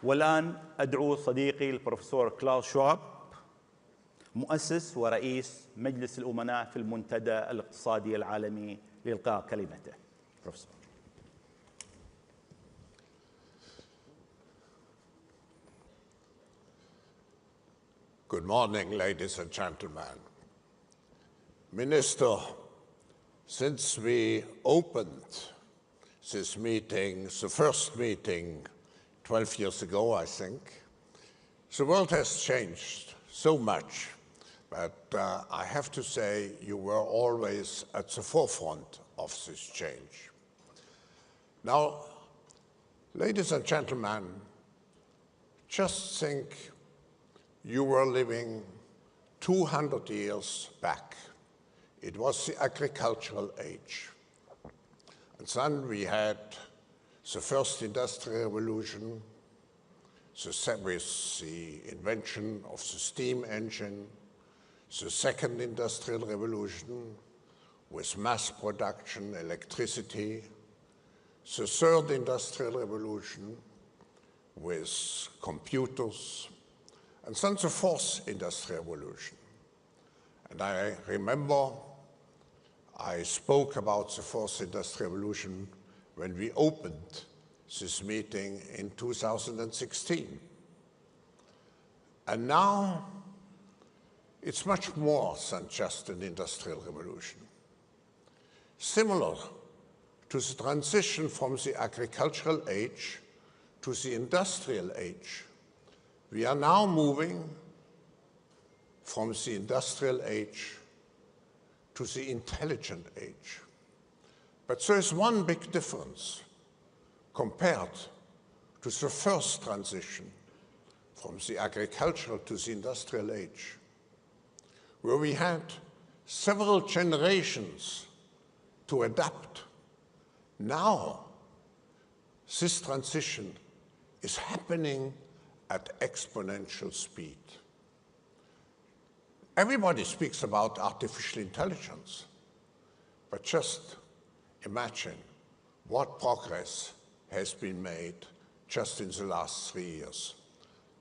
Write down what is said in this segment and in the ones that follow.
والآن أدعو صديقي البروفيسور كلاوس شواب، مؤسس ورئيس مجلس الأمناء في المنتدى الاقتصادي العالمي، لإلقاء كلمته. بروفيسور. Good morning, ladies and gentlemen. Minister, since we opened this meeting, the first meeting 12 years ago, I think, the world has changed so much, but I have to say you were always at the forefront of this change. Now, ladies and gentlemen, just think you were living 200 years back. It was the agricultural age. And then we had the first industrial revolution, with the invention of the steam engine, the second industrial revolution with mass production, electricity, the third industrial revolution with computers, and then the fourth industrial revolution. And I remember I spoke about the fourth industrial revolution when we opened this meeting in 2016. And now it's much more than just an industrial revolution. Similar to the transition from the agricultural age to the industrial age, we are now moving from the industrial age to the intelligent age. But there is one big difference compared to the first transition from the agricultural to the industrial age, where we had several generations to adapt. Now, this transition is happening at exponential speed. Everybody speaks about artificial intelligence, but just imagine what progress has been made just in the last 3 years.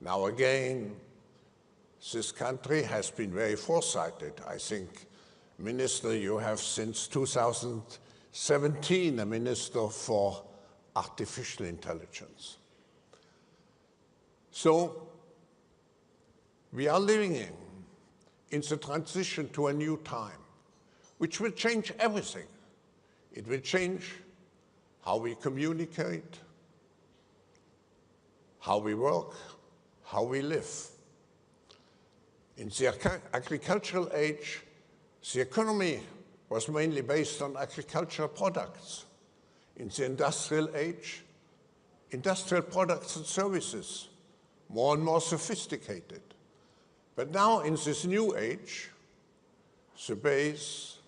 Now again, this country has been very foresighted. I think, Minister, you have since 2017 a Minister for Artificial Intelligence. So we are living in the transition to a new time, which will change everything. It will change how we communicate, how we work, how we live. In the agricultural age, the economy was mainly based on agricultural products. In the industrial age, industrial products and services, more and more sophisticated. But now in this new age, the base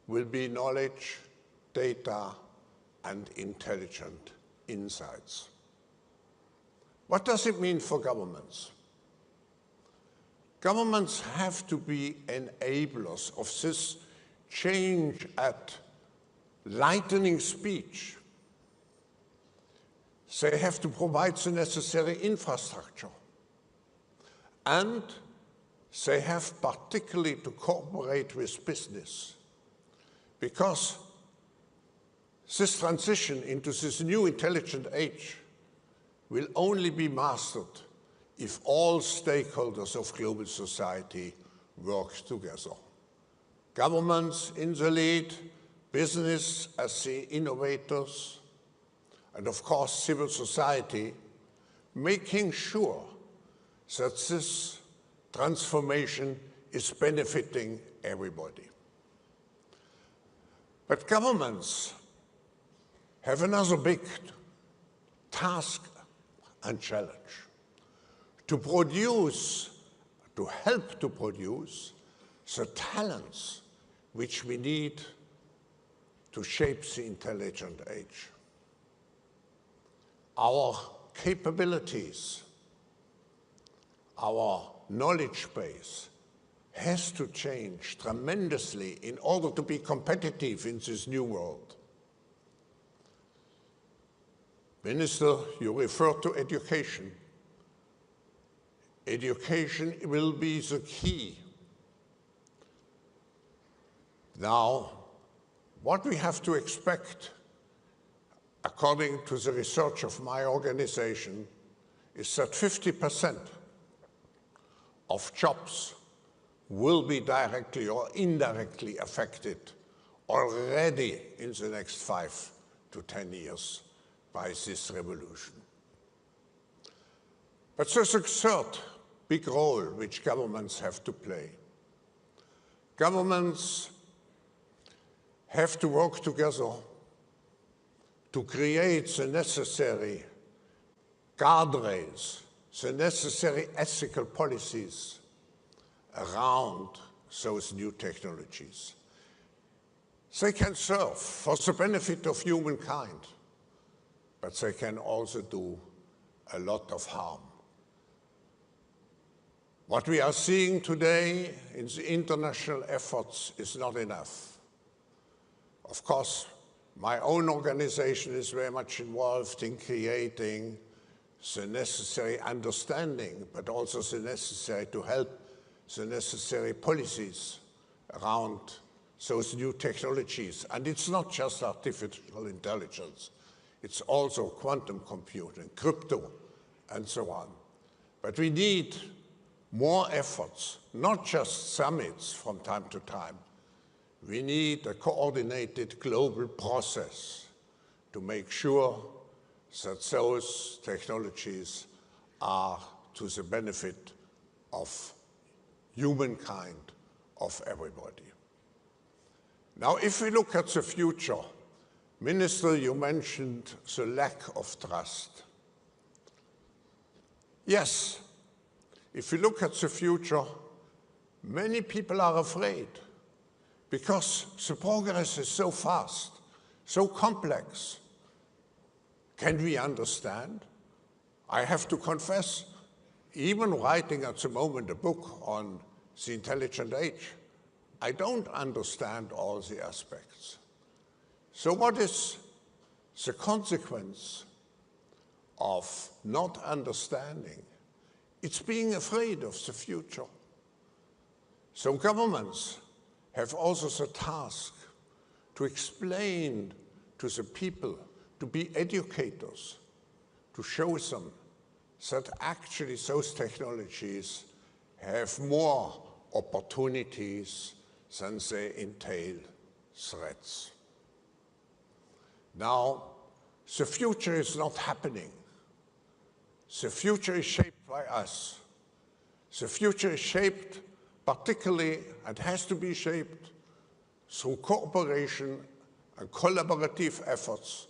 will be knowledge, data, and intelligent insights. What does it mean for governments? Governments have to be enablers of this change at lightning speed. They have to provide the necessary infrastructure. And they have particularly to cooperate with business, because this transition into this new intelligent age will only be mastered if all stakeholders of global society work together. Governments in the lead, business as the innovators, and of course civil society, making sure that this transformation is benefiting everybody. But governments have another big task and challenge: to produce, to help to produce the talents which we need to shape the intelligent age. Our capabilities, our knowledge base has to change tremendously in order to be competitive in this new world. Minister, you refer to education. Education will be the key. Now, what we have to expect, according to the research of my organization, is that 50% of jobs will be directly or indirectly affected already in the next 5 to 10 years by this revolution. But there's a third big role which governments have to play. Governments have to work together to create the necessary guardrails, the necessary ethical policies around those new technologies. They can serve for the benefit of humankind, but they can also do a lot of harm. What we are seeing today in the international efforts is not enough. Of course, my own organization is very much involved in creating the necessary understanding, but also the necessary to help the necessary policies around those new technologies. And it's not just artificial intelligence, it's also quantum computing, crypto, and so on. But we need more efforts, not just summits from time to time. We need a coordinated global process to make sure that those technologies are to the benefit of humankind, of everybody. Now, if we look at the future, Minister, you mentioned the lack of trust. Yes, if we look at the future, many people are afraid because the progress is so fast, so complex. Can we understand? I have to confess, even writing at the moment a book on the intelligent age, I don't understand all the aspects. So what is the consequence of not understanding? It's being afraid of the future. So governments have also the task to explain to the people, to be educators, to show them that actually those technologies have more opportunities than they entail threats. Now, the future is not happening. The future is shaped by us. The future is shaped particularly, and has to be shaped, through cooperation and collaborative efforts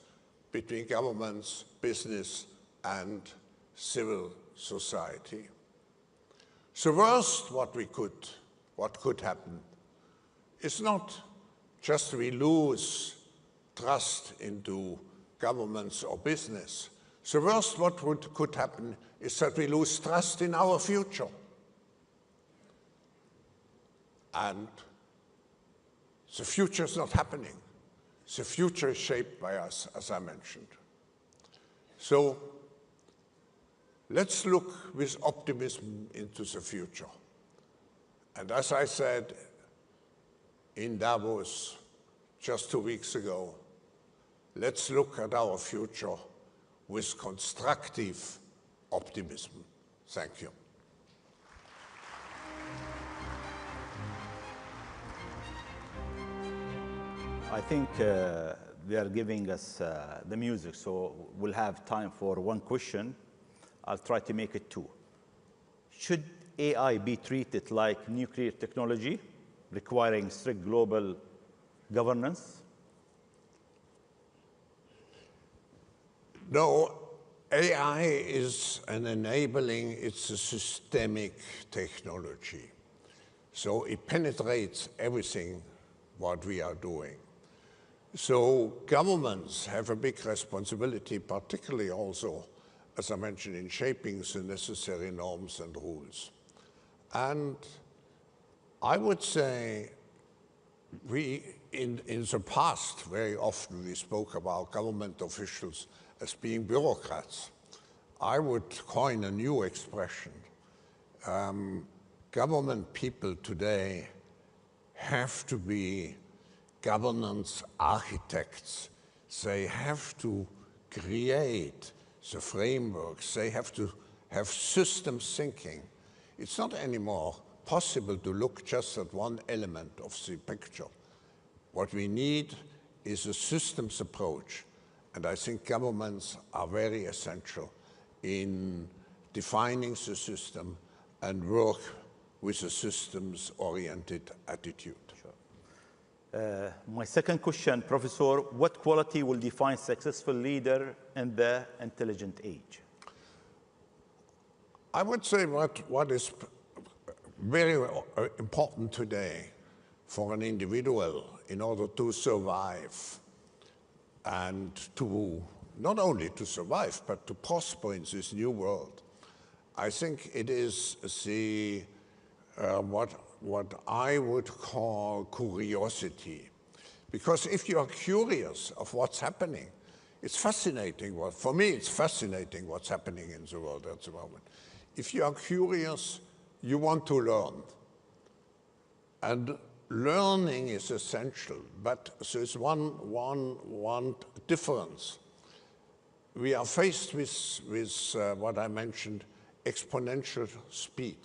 between governments, business, and civil society. The worst what could happen is not just we lose trust into governments or business. The worst what could happen is that we lose trust in our future. And the future is not happening. The future is shaped by us, as I mentioned. So let's look with optimism into the future. And as I said in Davos just 2 weeks ago, let's look at our future with constructive optimism. Thank you. I think they are giving us the music, so we'll have time for one question. I'll try to make it 2. Should AI be treated like nuclear technology, requiring strict global governance? No, AI is an enabling, it's a systemic technology. So it penetrates everything what we are doing. So governments have a big responsibility, particularly also, as I mentioned, in shaping the necessary norms and rules. And I would say in the past, very often we spoke about government officials as being bureaucrats. I would coin a new expression. Government people today have to be governance architects. They have to create the frameworks. They have to have systems thinking. It's not anymore possible to look just at one element of the picture. What we need is a systems approach, and I think governments are very essential in defining the system and work with a systems-oriented attitude. Sure. My second question, Professor, what quality will define successful leader in the intelligent age? I would say what is very important today for an individual in order to survive and to not only to survive but to prosper in this new world. I think it is the what I would call curiosity, because if you are curious of what's happening, it's fascinating. For me, it's fascinating what's happening in the world at the moment. If you are curious, you want to learn. And learning is essential, but there's one difference. We are faced with what I mentioned, exponential speed.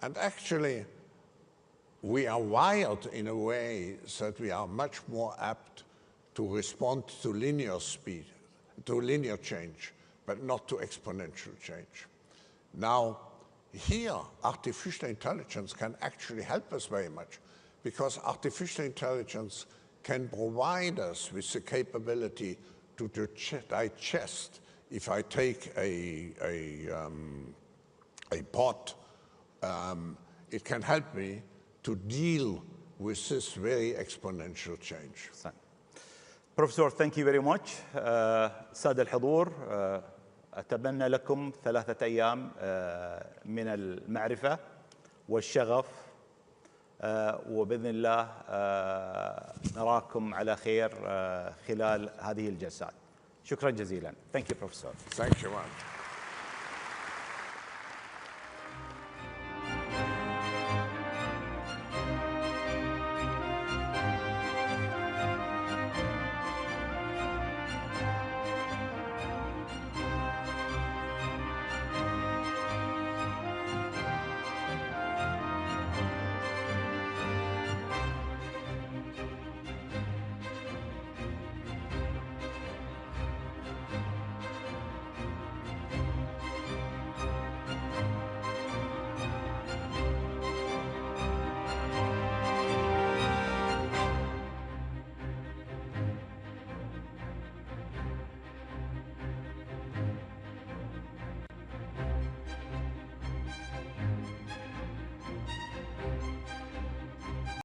And actually, we are wired in a way that we are much more apt to respond to linear speed, to linear change, but not to exponential change. Now, here, artificial intelligence can actually help us very much, because artificial intelligence can provide us with the capability to digest. If I take a pot, it can help me to deal with this very exponential change. Professor, thank you very much. سادة الحضور، أتمنى لكم 3 أيام من المعرفة والشغف، وبإذن الله نراكم على خير خلال هذه الجلسات. شكرا جزيلا. Thank you, Professor. Thank you, man.